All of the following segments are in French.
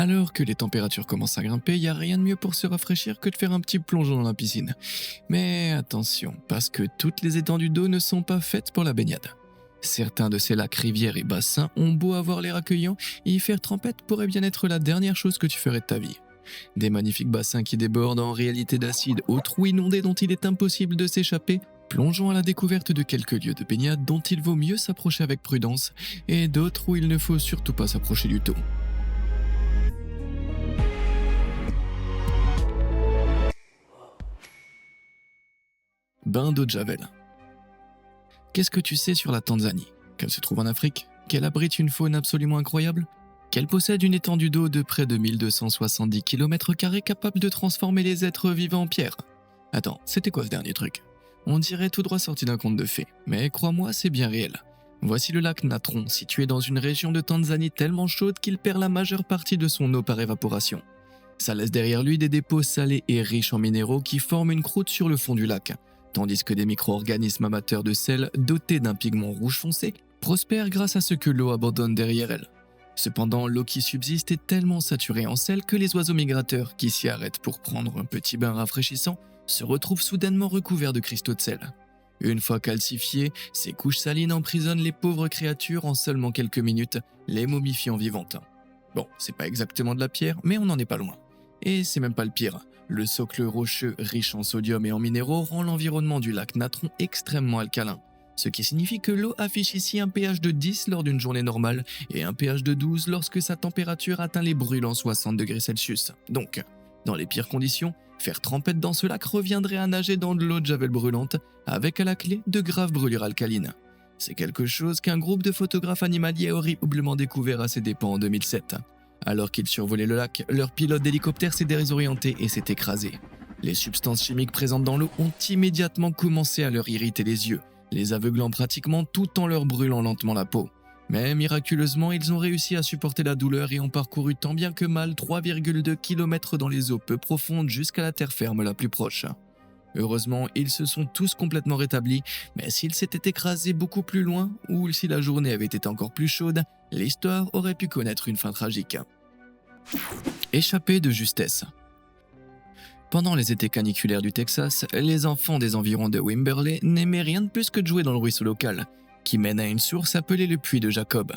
Alors que les températures commencent à grimper, il n'y a rien de mieux pour se rafraîchir que de faire un petit plongeon dans la piscine. Mais attention, parce que toutes les étendues d'eau ne sont pas faites pour la baignade. Certains de ces lacs, rivières et bassins ont beau avoir l'air accueillant, y faire trempette pourrait bien être la dernière chose que tu ferais de ta vie. Des magnifiques bassins qui débordent en réalité d'acide, aux trous inondés dont il est impossible de s'échapper. Plongeons à la découverte de quelques lieux de baignade dont il vaut mieux s'approcher avec prudence, et d'autres où il ne faut surtout pas s'approcher du tout. Bain d'eau de Javel. Qu'est-ce que tu sais sur la Tanzanie? Qu'elle se trouve en Afrique? Qu'elle abrite une faune absolument incroyable? Qu'elle possède une étendue d'eau de près de 1270 km² capable de transformer les êtres vivants en pierre? Attends, c'était quoi ce dernier truc? On dirait tout droit sorti d'un conte de fées, mais crois-moi, c'est bien réel. Voici le lac Natron, situé dans une région de Tanzanie tellement chaude qu'il perd la majeure partie de son eau par évaporation. Ça laisse derrière lui des dépôts salés et riches en minéraux qui forment une croûte sur le fond du lac, tandis que des micro-organismes amateurs de sel, dotés d'un pigment rouge foncé, prospèrent grâce à ce que l'eau abandonne derrière elle. Cependant, l'eau qui subsiste est tellement saturée en sel que les oiseaux migrateurs qui s'y arrêtent pour prendre un petit bain rafraîchissant se retrouvent soudainement recouverts de cristaux de sel. Une fois calcifiées, ces couches salines emprisonnent les pauvres créatures en seulement quelques minutes, les momifiant vivantes. Bon, c'est pas exactement de la pierre, mais on n'en est pas loin. Et c'est même pas le pire. Le socle rocheux riche en sodium et en minéraux rend l'environnement du lac Natron extrêmement alcalin, ce qui signifie que l'eau affiche ici un pH de 10 lors d'une journée normale et un pH de 12 lorsque sa température atteint les brûlants 60 degrés Celsius. Donc, dans les pires conditions, faire trempette dans ce lac reviendrait à nager dans de l'eau de Javel brûlante, avec à la clé de graves brûlures alcalines. C'est quelque chose qu'un groupe de photographes animaliers a horriblement découvert à ses dépens en 2007. Alors qu'ils survolaient le lac, leur pilote d'hélicoptère s'est désorienté et s'est écrasé. Les substances chimiques présentes dans l'eau ont immédiatement commencé à leur irriter les yeux, les aveuglant pratiquement tout en leur brûlant lentement la peau. Mais miraculeusement, ils ont réussi à supporter la douleur et ont parcouru tant bien que mal 3,2 km dans les eaux peu profondes jusqu'à la terre ferme la plus proche. Heureusement, ils se sont tous complètement rétablis, mais s'ils s'étaient écrasés beaucoup plus loin, ou si la journée avait été encore plus chaude, l'histoire aurait pu connaître une fin tragique. Échappée de justesse. Pendant les étés caniculaires du Texas, les enfants des environs de Wimberley n'aimaient rien de plus que de jouer dans le ruisseau local, qui mène à une source appelée le puits de Jacob.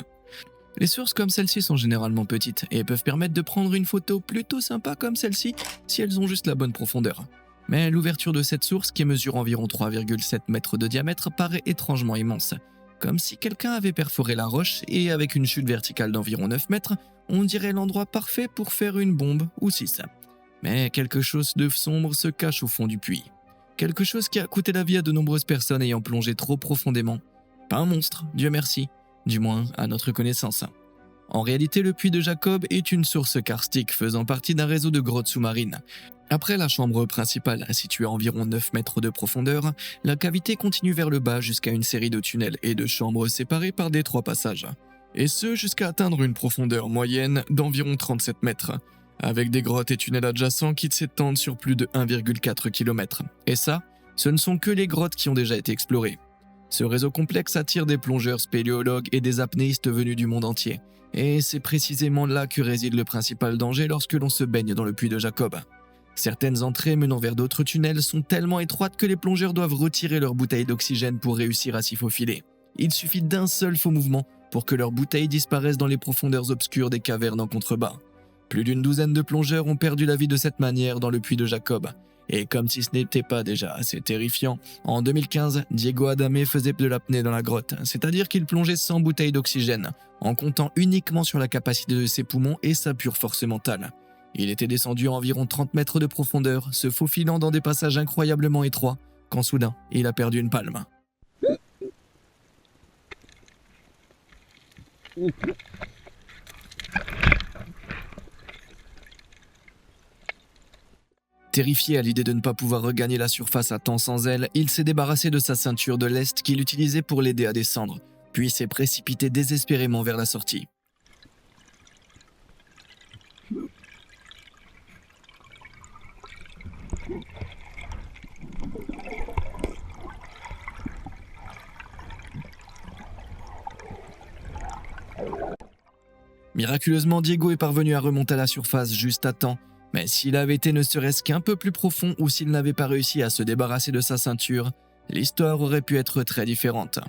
Les sources comme celle-ci sont généralement petites et peuvent permettre de prendre une photo plutôt sympa comme celle-ci si elles ont juste la bonne profondeur. Mais l'ouverture de cette source, qui mesure environ 3,7 mètres de diamètre, paraît étrangement immense, comme si quelqu'un avait perforé la roche et avec une chute verticale d'environ 9 mètres, on dirait l'endroit parfait pour faire une bombe ou 6. Mais quelque chose de sombre se cache au fond du puits. Quelque chose qui a coûté la vie à de nombreuses personnes ayant plongé trop profondément. Pas un monstre, Dieu merci, du moins à notre connaissance. En réalité, le puits de Jacob est une source karstique faisant partie d'un réseau de grottes sous-marines. Après la chambre principale, située à environ 9 mètres de profondeur, la cavité continue vers le bas jusqu'à une série de tunnels et de chambres séparées par d'étroits passages. Et ce, jusqu'à atteindre une profondeur moyenne d'environ 37 mètres, avec des grottes et tunnels adjacents qui s'étendent sur plus de 1,4 km. Et ça, ce ne sont que les grottes qui ont déjà été explorées. Ce réseau complexe attire des plongeurs spéléologues et des apnéistes venus du monde entier. Et c'est précisément là que réside le principal danger lorsque l'on se baigne dans le puits de Jacob. Certaines entrées menant vers d'autres tunnels sont tellement étroites que les plongeurs doivent retirer leur bouteille d'oxygène pour réussir à s'y faufiler. Il suffit d'un seul faux mouvement pour que leurs bouteilles disparaissent dans les profondeurs obscures des cavernes en contrebas. Plus d'une douzaine de plongeurs ont perdu la vie de cette manière dans le puits de Jacob. Et comme si ce n'était pas déjà assez terrifiant, en 2015, Diego Adame faisait de l'apnée dans la grotte, c'est-à-dire qu'il plongeait sans bouteille d'oxygène, en comptant uniquement sur la capacité de ses poumons et sa pure force mentale. Il était descendu à environ 30 mètres de profondeur, se faufilant dans des passages incroyablement étroits, quand soudain, il a perdu une palme. Terrifié à l'idée de ne pas pouvoir regagner la surface à temps sans elle, il s'est débarrassé de sa ceinture de lest qu'il utilisait pour l'aider à descendre, puis s'est précipité désespérément vers la sortie. Miraculeusement, Diego est parvenu à remonter à la surface juste à temps, mais s'il avait été ne serait-ce qu'un peu plus profond ou s'il n'avait pas réussi à se débarrasser de sa ceinture, l'histoire aurait pu être très différente.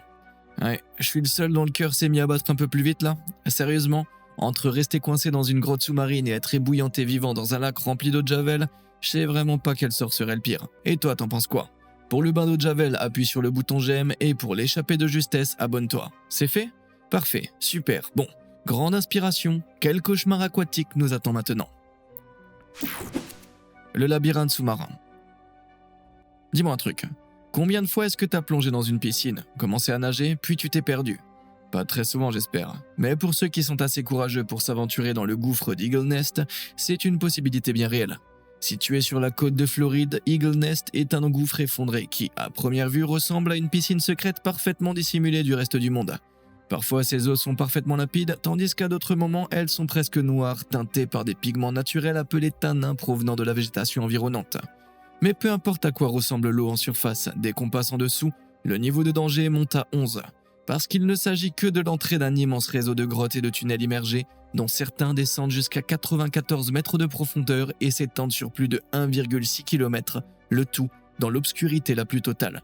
Ouais, je suis le seul dont le cœur s'est mis à battre un peu plus vite là. Sérieusement, entre rester coincé dans une grotte sous-marine et être ébouillanté vivant dans un lac rempli d'eau de javel, je sais vraiment pas quel sort serait le pire. Et toi, t'en penses quoi? Pour le bain d'eau de javel, appuie sur le bouton j'aime et pour l'échappée de justesse, abonne-toi. C'est fait? Parfait, super. Bon, grande inspiration, quel cauchemar aquatique nous attend maintenant? Le labyrinthe sous-marin. Dis-moi un truc. Combien de fois est-ce que t'as plongé dans une piscine, commencé à nager, puis tu t'es perdu? Pas très souvent j'espère, mais pour ceux qui sont assez courageux pour s'aventurer dans le gouffre d'Eagle Nest, c'est une possibilité bien réelle. Situé sur la côte de Floride, Eagle Nest est un gouffre effondré qui, à première vue, ressemble à une piscine secrète parfaitement dissimulée du reste du monde. Parfois ses eaux sont parfaitement limpides, tandis qu'à d'autres moments elles sont presque noires, teintées par des pigments naturels appelés tanins provenant de la végétation environnante. Mais peu importe à quoi ressemble l'eau en surface, dès qu'on passe en dessous, le niveau de danger monte à 11. Parce qu'il ne s'agit que de l'entrée d'un immense réseau de grottes et de tunnels immergés, dont certains descendent jusqu'à 94 mètres de profondeur et s'étendent sur plus de 1,6 km, le tout dans l'obscurité la plus totale.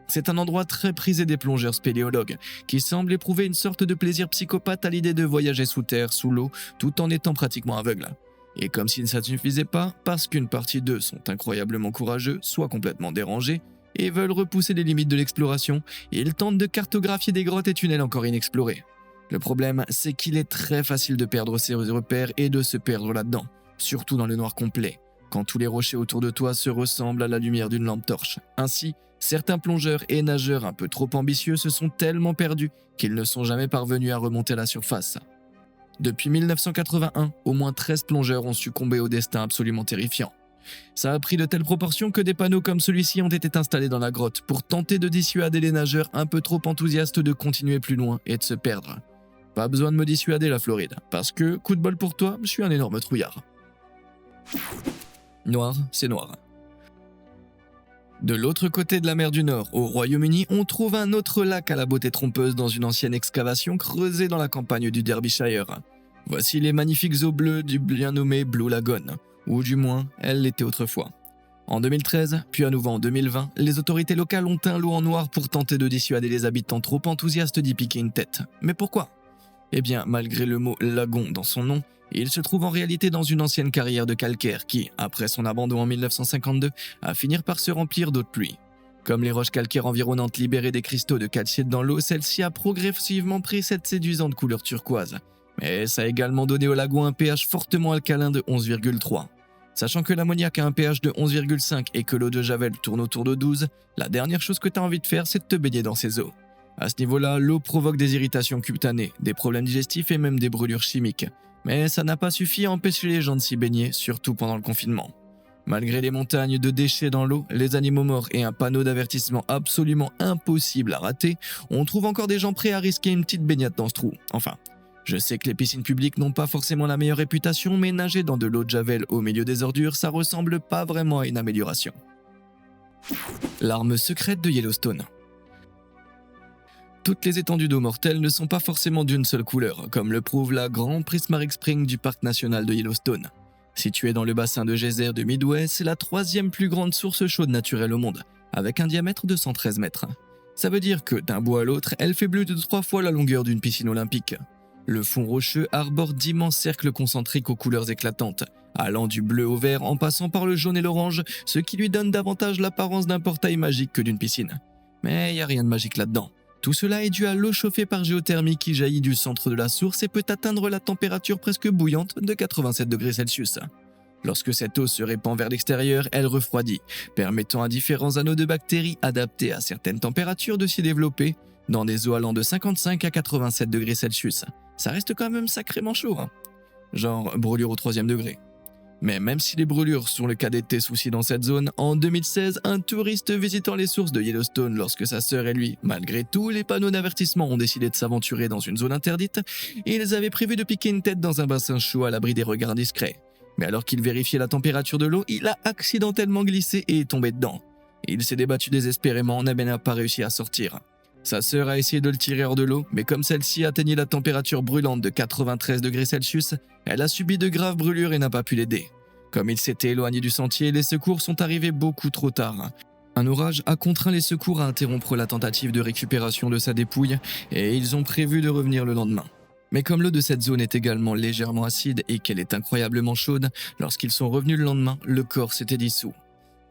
C'est un endroit très prisé des plongeurs spéléologues, qui semblent éprouver une sorte de plaisir psychopathe à l'idée de voyager sous terre, sous l'eau, tout en étant pratiquement aveugles. Et comme si ça ne suffisait pas, parce qu'une partie d'eux sont incroyablement courageux, soit complètement dérangés, et veulent repousser les limites de l'exploration, ils tentent de cartographier des grottes et tunnels encore inexplorés. Le problème, c'est qu'il est très facile de perdre ses repères et de se perdre là-dedans, surtout dans le noir complet, quand tous les rochers autour de toi se ressemblent à la lumière d'une lampe torche. Ainsi, certains plongeurs et nageurs un peu trop ambitieux se sont tellement perdus qu'ils ne sont jamais parvenus à remonter à la surface. Depuis 1981, au moins 13 plongeurs ont succombé au destin absolument terrifiant. Ça a pris de telles proportions que des panneaux comme celui-ci ont été installés dans la grotte pour tenter de dissuader les nageurs un peu trop enthousiastes de continuer plus loin et de se perdre. Pas besoin de me dissuader la Floride, parce que, coup de bol pour toi, je suis un énorme trouillard. Noir, c'est noir. De l'autre côté de la mer du Nord, au Royaume-Uni, on trouve un autre lac à la beauté trompeuse dans une ancienne excavation creusée dans la campagne du Derbyshire. Voici les magnifiques eaux bleues du bien nommé Blue Lagoon, ou du moins, elles l'étaient autrefois. En 2013, puis à nouveau en 2020, les autorités locales ont teint l'eau en noir pour tenter de dissuader les habitants trop enthousiastes d'y piquer une tête. Mais pourquoi? Eh bien, malgré le mot lagon dans son nom, il se trouve en réalité dans une ancienne carrière de calcaire qui, après son abandon en 1952, a fini par se remplir d'eau de pluie. Comme les roches calcaires environnantes libéraient des cristaux de calcite dans l'eau, celle-ci a progressivement pris cette séduisante couleur turquoise. Mais ça a également donné au lagon un pH fortement alcalin de 11,3. Sachant que l'ammoniac a un pH de 11,5 et que l'eau de javel tourne autour de 12, la dernière chose que tu as envie de faire, c'est de te baigner dans ces eaux. À ce niveau-là, l'eau provoque des irritations cutanées, des problèmes digestifs et même des brûlures chimiques. Mais ça n'a pas suffi à empêcher les gens de s'y baigner, surtout pendant le confinement. Malgré les montagnes de déchets dans l'eau, les animaux morts et un panneau d'avertissement absolument impossible à rater, on trouve encore des gens prêts à risquer une petite baignade dans ce trou. Enfin, je sais que les piscines publiques n'ont pas forcément la meilleure réputation, mais nager dans de l'eau de javel au milieu des ordures, ça ressemble pas vraiment à une amélioration. L'arme secrète de Yellowstone. Toutes les étendues d'eau mortelle ne sont pas forcément d'une seule couleur, comme le prouve la Grand Prismatic Spring du parc national de Yellowstone. Située dans le bassin de geyser de Midway, c'est la 3e plus grande source chaude naturelle au monde, avec un diamètre de 113 mètres. Ça veut dire que d'un bout à l'autre, elle fait plus de 3 fois la longueur d'une piscine olympique. Le fond rocheux arbore d'immenses cercles concentriques aux couleurs éclatantes, allant du bleu au vert en passant par le jaune et l'orange, ce qui lui donne davantage l'apparence d'un portail magique que d'une piscine. Mais y a rien de magique là-dedans. Tout cela est dû à l'eau chauffée par géothermie qui jaillit du centre de la source et peut atteindre la température presque bouillante de 87 degrés Celsius. Lorsque cette eau se répand vers l'extérieur, elle refroidit, permettant à différents anneaux de bactéries adaptés à certaines températures de s'y développer, dans des eaux allant de 55 à 87 degrés Celsius. Ça reste quand même sacrément chaud, hein. Genre brûlure au 3e degré. Mais même si les brûlures sont le cas d'été soucis dans cette zone, en 2016, un touriste visitant les sources de Yellowstone lorsque sa sœur et lui, malgré tous les panneaux d'avertissement, ont décidé de s'aventurer dans une zone interdite, ils avaient prévu de piquer une tête dans un bassin chaud à l'abri des regards discrets. Mais alors qu'il vérifiait la température de l'eau, il a accidentellement glissé et est tombé dedans. Il s'est débattu désespérément mais n'a pas réussi à sortir. Sa sœur a essayé de le tirer hors de l'eau, mais comme celle-ci atteignait la température brûlante de 93 degrés Celsius, elle a subi de graves brûlures et n'a pas pu l'aider. Comme il s'était éloigné du sentier, les secours sont arrivés beaucoup trop tard. Un orage a contraint les secours à interrompre la tentative de récupération de sa dépouille et ils ont prévu de revenir le lendemain. Mais comme l'eau de cette zone est également légèrement acide et qu'elle est incroyablement chaude, lorsqu'ils sont revenus le lendemain, le corps s'était dissous.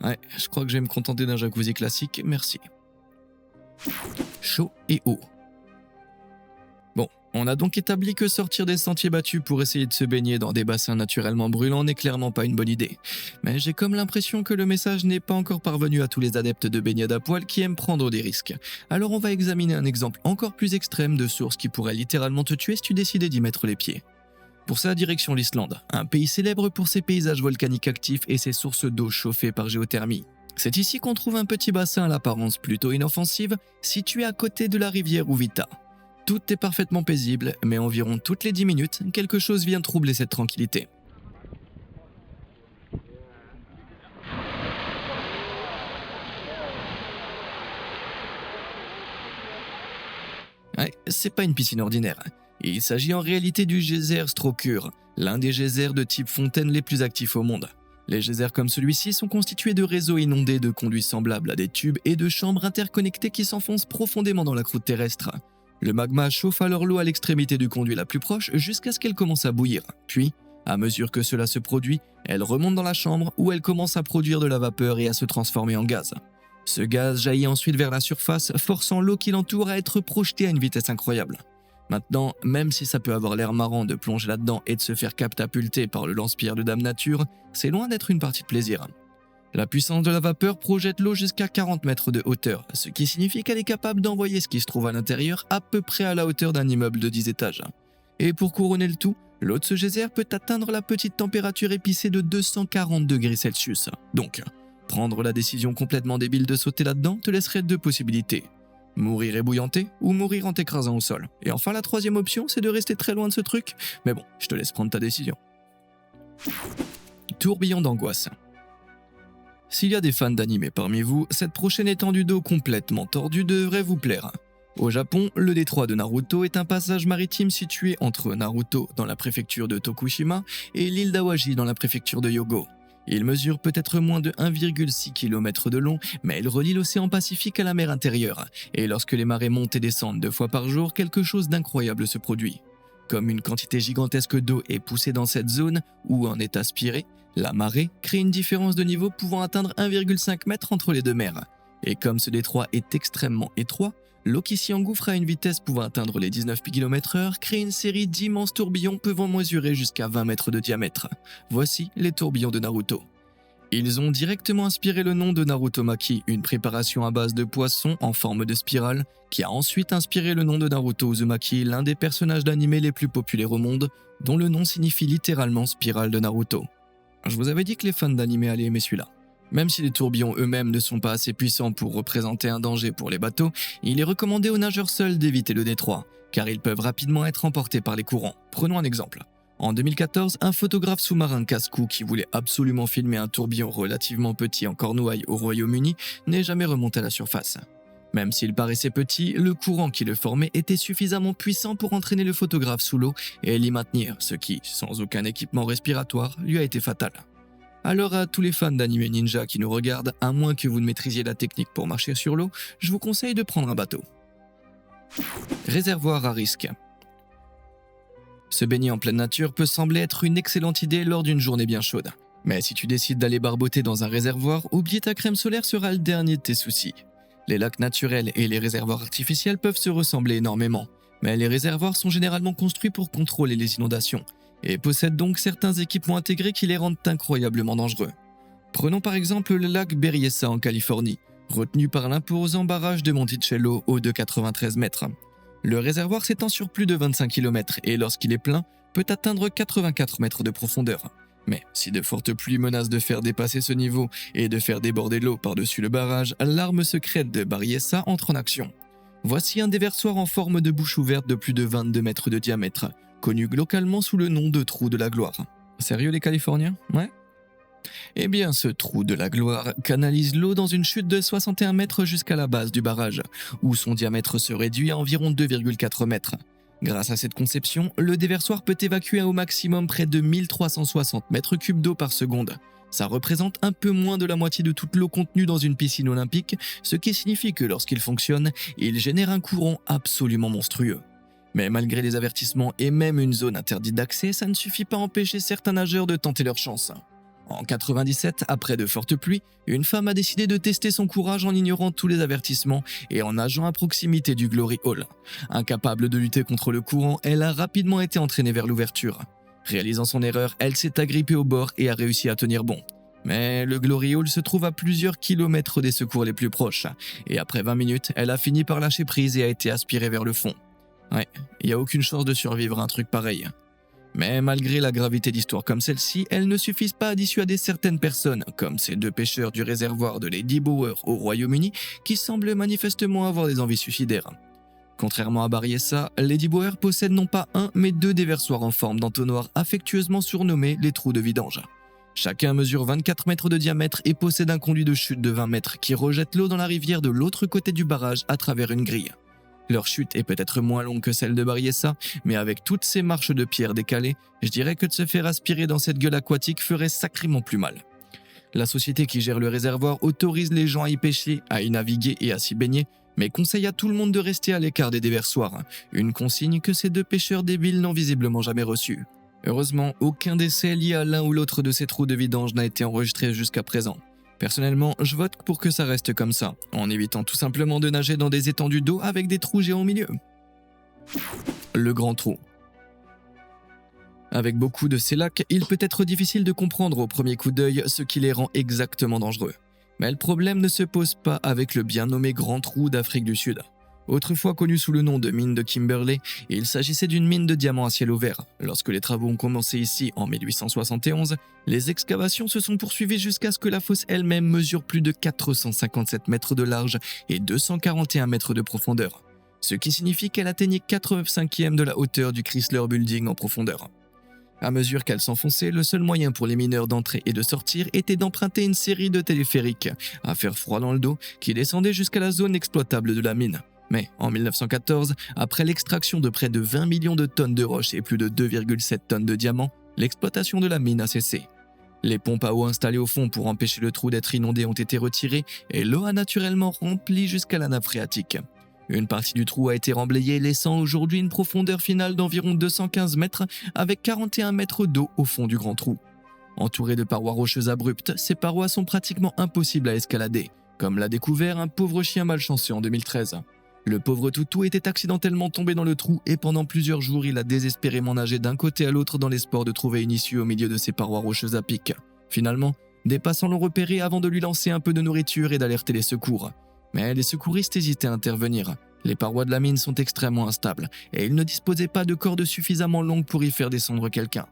Ouais, je crois que je vais me contenter d'un jacuzzi classique, merci. Chaud et haut. Bon, on a donc établi que sortir des sentiers battus pour essayer de se baigner dans des bassins naturellement brûlants n'est clairement pas une bonne idée. Mais j'ai comme l'impression que le message n'est pas encore parvenu à tous les adeptes de baignade à poil qui aiment prendre des risques. Alors on va examiner un exemple encore plus extrême de source qui pourrait littéralement te tuer si tu décidais d'y mettre les pieds. Pour ça, direction l'Islande, un pays célèbre pour ses paysages volcaniques actifs et ses sources d'eau chauffées par géothermie. C'est ici qu'on trouve un petit bassin à l'apparence plutôt inoffensive, situé à côté de la rivière Uvita. Tout est parfaitement paisible, mais environ toutes les 10 minutes, quelque chose vient troubler cette tranquillité. Ouais, c'est pas une piscine ordinaire. Il s'agit en réalité du geyser Strokür, l'un des geysers de type fontaine les plus actifs au monde. Les geysers comme celui-ci sont constitués de réseaux inondés de conduits semblables à des tubes et de chambres interconnectées qui s'enfoncent profondément dans la croûte terrestre. Le magma chauffe alors l'eau à l'extrémité du conduit la plus proche jusqu'à ce qu'elle commence à bouillir. Puis, à mesure que cela se produit, elle remonte dans la chambre où elle commence à produire de la vapeur et à se transformer en gaz. Ce gaz jaillit ensuite vers la surface, forçant l'eau qui l'entoure à être projetée à une vitesse incroyable. Maintenant, même si ça peut avoir l'air marrant de plonger là-dedans et de se faire catapulter par le lance-pierre de Dame Nature, c'est loin d'être une partie de plaisir. La puissance de la vapeur projette l'eau jusqu'à 40 mètres de hauteur, ce qui signifie qu'elle est capable d'envoyer ce qui se trouve à l'intérieur à peu près à la hauteur d'un immeuble de 10 étages. Et pour couronner le tout, l'eau de ce geyser peut atteindre la petite température épicée de 240 degrés Celsius. Donc, prendre la décision complètement débile de sauter là-dedans te laisserait deux possibilités. Mourir ébouillanté ou mourir en t'écrasant au sol. Et enfin, la troisième option, c'est de rester très loin de ce truc. Mais bon, je te laisse prendre ta décision. Tourbillon d'angoisse. S'il y a des fans d'anime parmi vous, cette prochaine étendue d'eau complètement tordue devrait vous plaire. Au Japon, le détroit de Naruto est un passage maritime situé entre Naruto dans la préfecture de Tokushima et l'île d'Awaji dans la préfecture de Hyogo. Il mesure peut-être moins de 1,6 km de long, mais il relie l'océan Pacifique à la mer intérieure. Et lorsque les marées montent et descendent 2 fois par jour, quelque chose d'incroyable se produit. Comme une quantité gigantesque d'eau est poussée dans cette zone, ou en est aspirée, la marée crée une différence de niveau pouvant atteindre 1,5 m entre les deux mers. Et comme ce détroit est extrêmement étroit, l'eau qui s'y engouffre à une vitesse pouvant atteindre les 19 km/h crée une série d'immenses tourbillons pouvant mesurer jusqu'à 20 mètres de diamètre. Voici les tourbillons de Naruto. Ils ont directement inspiré le nom de Narutomaki, une préparation à base de poissons en forme de spirale, qui a ensuite inspiré le nom de Naruto Uzumaki, l'un des personnages d'anime les plus populaires au monde, dont le nom signifie littéralement spirale de Naruto. Je vous avais dit que les fans d'anime allaient aimer celui-là. Même si les tourbillons eux-mêmes ne sont pas assez puissants pour représenter un danger pour les bateaux, il est recommandé aux nageurs seuls d'éviter le détroit, car ils peuvent rapidement être emportés par les courants. Prenons un exemple. En 2014, un photographe sous-marin casse-cou qui voulait absolument filmer un tourbillon relativement petit en Cornouailles au Royaume-Uni n'est jamais remonté à la surface. Même s'il paraissait petit, le courant qui le formait était suffisamment puissant pour entraîner le photographe sous l'eau et l'y maintenir, ce qui, sans aucun équipement respiratoire, lui a été fatal. Alors à tous les fans d'anime ninja qui nous regardent, à moins que vous ne maîtrisiez la technique pour marcher sur l'eau, je vous conseille de prendre un bateau. Réservoir à risque. Se baigner en pleine nature peut sembler être une excellente idée lors d'une journée bien chaude. Mais si tu décides d'aller barboter dans un réservoir, oublier ta crème solaire sera le dernier de tes soucis. Les lacs naturels et les réservoirs artificiels peuvent se ressembler énormément, mais les réservoirs sont généralement construits pour contrôler les inondations, et possèdent donc certains équipements intégrés qui les rendent incroyablement dangereux. Prenons par exemple le lac Berryessa en Californie, retenu par l'imposant barrage de Monticello haut de 93 mètres. Le réservoir s'étend sur plus de 25 km et lorsqu'il est plein, peut atteindre 84 mètres de profondeur. Mais si de fortes pluies menacent de faire dépasser ce niveau et de faire déborder l'eau par-dessus le barrage, l'arme secrète de Berryessa entre en action. Voici un déversoir en forme de bouche ouverte de plus de 22 mètres de diamètre, connu localement sous le nom de trou de la gloire. Sérieux les Californiens? Ouais. Eh bien, ce trou de la gloire canalise l'eau dans une chute de 61 mètres jusqu'à la base du barrage, où son diamètre se réduit à environ 2,4 mètres. Grâce à cette conception, le déversoir peut évacuer au maximum près de 1360 mètres cubes d'eau par seconde. Ça représente un peu moins de la moitié de toute l'eau contenue dans une piscine olympique, ce qui signifie que lorsqu'il fonctionne, il génère un courant absolument monstrueux. Mais malgré les avertissements et même une zone interdite d'accès, ça ne suffit pas à empêcher certains nageurs de tenter leur chance. En 97, après de fortes pluies, une femme a décidé de tester son courage en ignorant tous les avertissements et en nageant à proximité du Glory Hall. Incapable de lutter contre le courant, elle a rapidement été entraînée vers l'ouverture. Réalisant son erreur, elle s'est agrippée au bord et a réussi à tenir bon. Mais le Glory Hall se trouve à plusieurs kilomètres des secours les plus proches, et après 20 minutes, elle a fini par lâcher prise et a été aspirée vers le fond. Ouais, il n'y a aucune chance de survivre à un truc pareil. Mais malgré la gravité d'histoires comme celle-ci, elles ne suffisent pas à dissuader certaines personnes, comme ces deux pêcheurs du réservoir de Lady Bower au Royaume-Uni, qui semblent manifestement avoir des envies suicidaires. Contrairement à Barriessa, Lady Bower possède non pas un, mais deux déversoirs en forme d'entonnoir affectueusement surnommés les trous de vidange. Chacun mesure 24 mètres de diamètre et possède un conduit de chute de 20 mètres qui rejette l'eau dans la rivière de l'autre côté du barrage à travers une grille. Leur chute est peut-être moins longue que celle de Barriessa, mais avec toutes ces marches de pierre décalées, je dirais que de se faire aspirer dans cette gueule aquatique ferait sacrément plus mal. La société qui gère le réservoir autorise les gens à y pêcher, à y naviguer et à s'y baigner, mais conseille à tout le monde de rester à l'écart des déversoirs, une consigne que ces deux pêcheurs débiles n'ont visiblement jamais reçue. Heureusement, aucun décès lié à l'un ou l'autre de ces trous de vidange n'a été enregistré jusqu'à présent. Personnellement, je vote pour que ça reste comme ça, en évitant tout simplement de nager dans des étendues d'eau avec des trous géants au milieu. Le grand trou. Avec beaucoup de ces lacs, il peut être difficile de comprendre au premier coup d'œil ce qui les rend exactement dangereux. Mais le problème ne se pose pas avec le bien nommé Grand Trou d'Afrique du Sud. Autrefois connu sous le nom de mine de Kimberley, il s'agissait d'une mine de diamants à ciel ouvert. Lorsque les travaux ont commencé ici en 1871, les excavations se sont poursuivies jusqu'à ce que la fosse elle-même mesure plus de 457 mètres de large et 241 mètres de profondeur. Ce qui signifie qu'elle atteignait 85e de la hauteur du Chrysler Building en profondeur. À mesure qu'elle s'enfonçait, le seul moyen pour les mineurs d'entrer et de sortir était d'emprunter une série de téléphériques à faire froid dans le dos qui descendaient jusqu'à la zone exploitable de la mine. Mais en 1914, après l'extraction de près de 20 millions de tonnes de roches et plus de 2,7 tonnes de diamants, l'exploitation de la mine a cessé. Les pompes à eau installées au fond pour empêcher le trou d'être inondé ont été retirées et l'eau a naturellement rempli jusqu'à la nappe phréatique. Une partie du trou a été remblayée, laissant aujourd'hui une profondeur finale d'environ 215 mètres avec 41 mètres d'eau au fond du grand trou. Entourées de parois rocheuses abruptes, ces parois sont pratiquement impossibles à escalader, comme l'a découvert un pauvre chien malchanceux en 2013. Le pauvre toutou était accidentellement tombé dans le trou et pendant plusieurs jours, il a désespérément nagé d'un côté à l'autre dans l'espoir de trouver une issue au milieu de ces parois rocheuses à pic. Finalement, des passants l'ont repéré avant de lui lancer un peu de nourriture et d'alerter les secours. Mais les secouristes hésitaient à intervenir. Les parois de la mine sont extrêmement instables et ils ne disposaient pas de cordes suffisamment longues pour y faire descendre quelqu'un.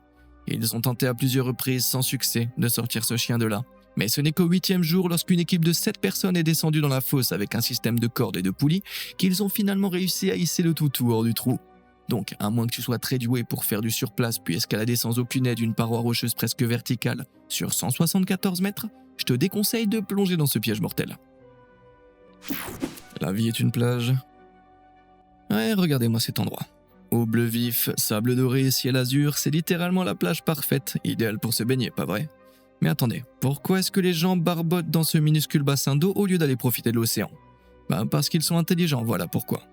Ils ont tenté à plusieurs reprises, sans succès, de sortir ce chien de là. Mais ce n'est qu'au 8e jour, lorsqu'une équipe de 7 personnes est descendue dans la fosse avec un système de cordes et de poulies, qu'ils ont finalement réussi à hisser le toutou hors du trou. Donc, à moins que tu sois très doué pour faire du surplace puis escalader sans aucune aide une paroi rocheuse presque verticale sur 174 mètres, je te déconseille de plonger dans ce piège mortel. La vie est une plage. Ouais, regardez-moi cet endroit. Eau bleu vif, sable doré, ciel azur, c'est littéralement la plage parfaite, idéale pour se baigner, pas vrai ? Mais attendez, pourquoi est-ce que les gens barbotent dans ce minuscule bassin d'eau au lieu d'aller profiter de l'océan ? Parce qu'ils sont intelligents, voilà pourquoi.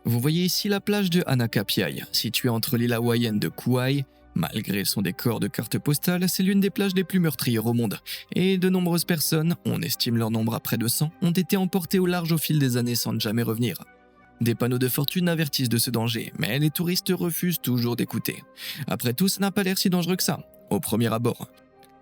Vous voyez ici la plage de Anakapiai, située entre l'île hawaïenne de Kauai. Malgré son décor de carte postale, c'est l'une des plages les plus meurtrières au monde. Et de nombreuses personnes, on estime leur nombre à près de 100, ont été emportées au large au fil des années sans ne jamais revenir. Des panneaux de fortune avertissent de ce danger, mais les touristes refusent toujours d'écouter. Après tout, ça n'a pas l'air si dangereux que ça, au premier abord.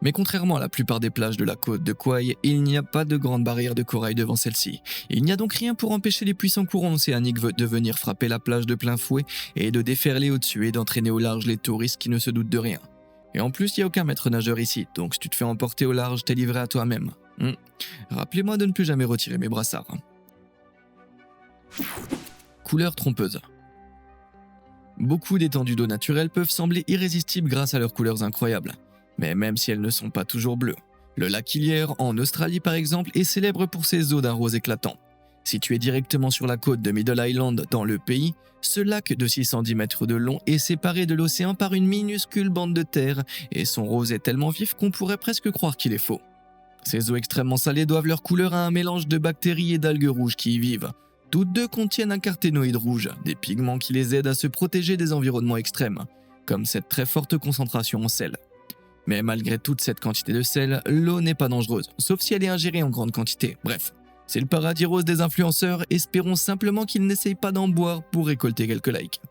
Mais contrairement à la plupart des plages de la côte de Kauai, il n'y a pas de grande barrière de corail devant celle-ci. Il n'y a donc rien pour empêcher les puissants courants océaniques de venir frapper la plage de plein fouet et de déferler au-dessus et d'entraîner au large les touristes qui ne se doutent de rien. Et en plus, il n'y a aucun maître nageur ici, donc si tu te fais emporter au large, t'es livré à toi-même. Rappelez-moi de ne plus jamais retirer mes brassards. Couleur trompeuse. Beaucoup d'étendues d'eau naturelles peuvent sembler irrésistibles grâce à leurs couleurs incroyables. Mais même si elles ne sont pas toujours bleues, Le lac Hillier, en Australie par exemple, est célèbre pour ses eaux d'un rose éclatant. Situé directement sur la côte de Middle Island dans le pays, ce lac de 610 mètres de long est séparé de l'océan par une minuscule bande de terre et son rose est tellement vif qu'on pourrait presque croire qu'il est faux. Ces eaux extrêmement salées doivent leur couleur à un mélange de bactéries et d'algues rouges qui y vivent. Toutes deux contiennent un carsténoïde rouge, des pigments qui les aident à se protéger des environnements extrêmes, comme cette très forte concentration en sel. Mais malgré toute cette quantité de sel, l'eau n'est pas dangereuse, sauf si elle est ingérée en grande quantité. Bref, c'est le paradis rose des influenceurs, espérons simplement qu'ils n'essayent pas d'en boire pour récolter quelques likes.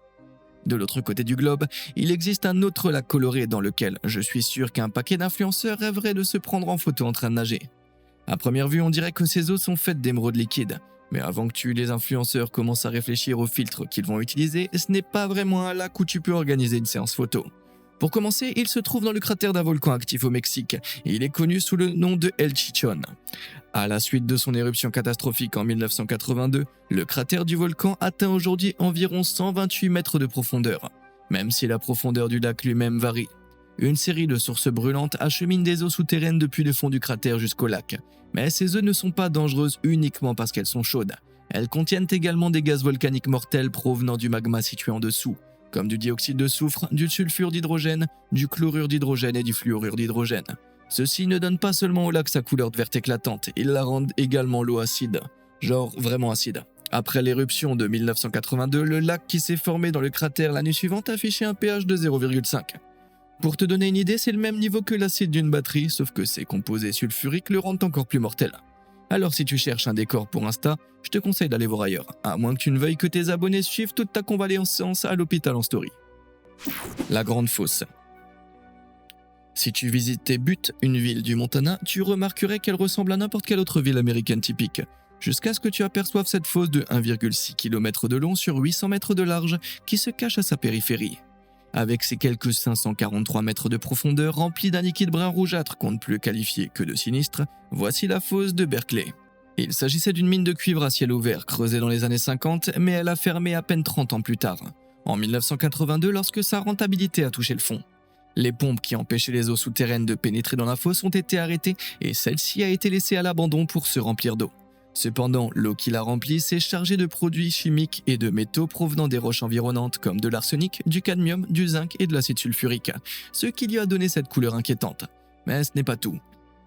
De l'autre côté du globe, il existe un autre lac coloré dans lequel je suis sûr qu'un paquet d'influenceurs rêverait de se prendre en photo en train de nager. À première vue, on dirait que ces eaux sont faites d'émeraude liquide, mais avant que les influenceurs commencent à réfléchir aux filtres qu'ils vont utiliser, ce n'est pas vraiment un lac où tu peux organiser une séance photo. Pour commencer, il se trouve dans le cratère d'un volcan actif au Mexique, et il est connu sous le nom de El Chichón. À la suite de son éruption catastrophique en 1982, le cratère du volcan atteint aujourd'hui environ 128 mètres de profondeur, même si la profondeur du lac lui-même varie. Une série de sources brûlantes acheminent des eaux souterraines depuis le fond du cratère jusqu'au lac, mais ces eaux ne sont pas dangereuses uniquement parce qu'elles sont chaudes. Elles contiennent également des gaz volcaniques mortels provenant du magma situé en dessous, comme du dioxyde de soufre, du sulfure d'hydrogène, du chlorure d'hydrogène et du fluorure d'hydrogène. Ceux-ci ne donnent pas seulement au lac sa couleur verte éclatante, ils la rendent également l'eau acide, genre vraiment acide. Après l'éruption de 1982, le lac qui s'est formé dans le cratère l'année suivante affichait un pH de 0,5. Pour te donner une idée, c'est le même niveau que l'acide d'une batterie, sauf que ses composés sulfuriques le rendent encore plus mortel. Alors si tu cherches un décor pour Insta, je te conseille d'aller voir ailleurs, à moins que tu ne veuilles que tes abonnés suivent toute ta convalescence à l'hôpital en story. La Grande Fosse. Si tu visitais Butte, une ville du Montana, tu remarquerais qu'elle ressemble à n'importe quelle autre ville américaine typique, jusqu'à ce que tu aperçoives cette fosse de 1,6 km de long sur 800 mètres de large qui se cache à sa périphérie. Avec ses quelques 543 mètres de profondeur remplie d'un liquide brun rougeâtre qu'on ne peut qualifier que de sinistre, voici la fosse de Berkeley. Il s'agissait d'une mine de cuivre à ciel ouvert creusée dans les années 50, mais elle a fermé à peine 30 ans plus tard, en 1982 lorsque sa rentabilité a touché le fond. Les pompes qui empêchaient les eaux souterraines de pénétrer dans la fosse ont été arrêtées et celle-ci a été laissée à l'abandon pour se remplir d'eau. Cependant, l'eau qui la remplit s'est chargée de produits chimiques et de métaux provenant des roches environnantes comme de l'arsenic, du cadmium, du zinc et de l'acide sulfurique, ce qui lui a donné cette couleur inquiétante. Mais ce n'est pas tout.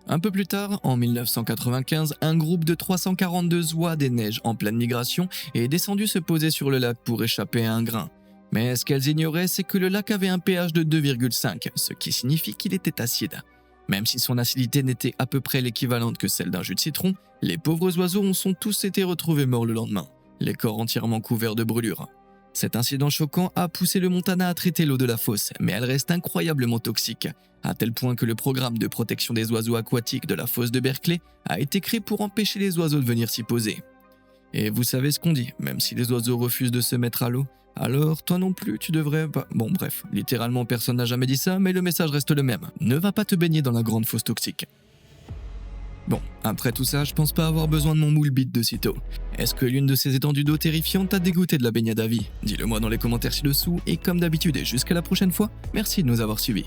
Un peu plus tard, en 1995, un groupe de 342 oies des neiges en pleine migration est descendu se poser sur le lac pour échapper à un grain. Mais ce qu'elles ignoraient, c'est que le lac avait un pH de 2,5, ce qui signifie qu'il était acide. Même si son acidité n'était à peu près l'équivalente que celle d'un jus de citron, les pauvres oiseaux ont tous été retrouvés morts le lendemain, les corps entièrement couverts de brûlures. Cet incident choquant a poussé le Montana à traiter l'eau de la fosse, mais elle reste incroyablement toxique, à tel point que le programme de protection des oiseaux aquatiques de la fosse de Berkeley a été créé pour empêcher les oiseaux de venir s'y poser. Et vous savez ce qu'on dit, même si les oiseaux refusent de se mettre à l'eau, alors toi non plus tu devrais pas... Bon bref, littéralement personne n'a jamais dit ça, mais le message reste le même. Ne va pas te baigner dans la grande fosse toxique. Bon, après tout ça, je pense pas avoir besoin de mon moule bite de sitôt. Est-ce que l'une de ces étendues d'eau terrifiantes t'a dégoûté de la baignade à vie? Dis-le moi dans les commentaires ci-dessous, et comme d'habitude et jusqu'à la prochaine fois, merci de nous avoir suivis.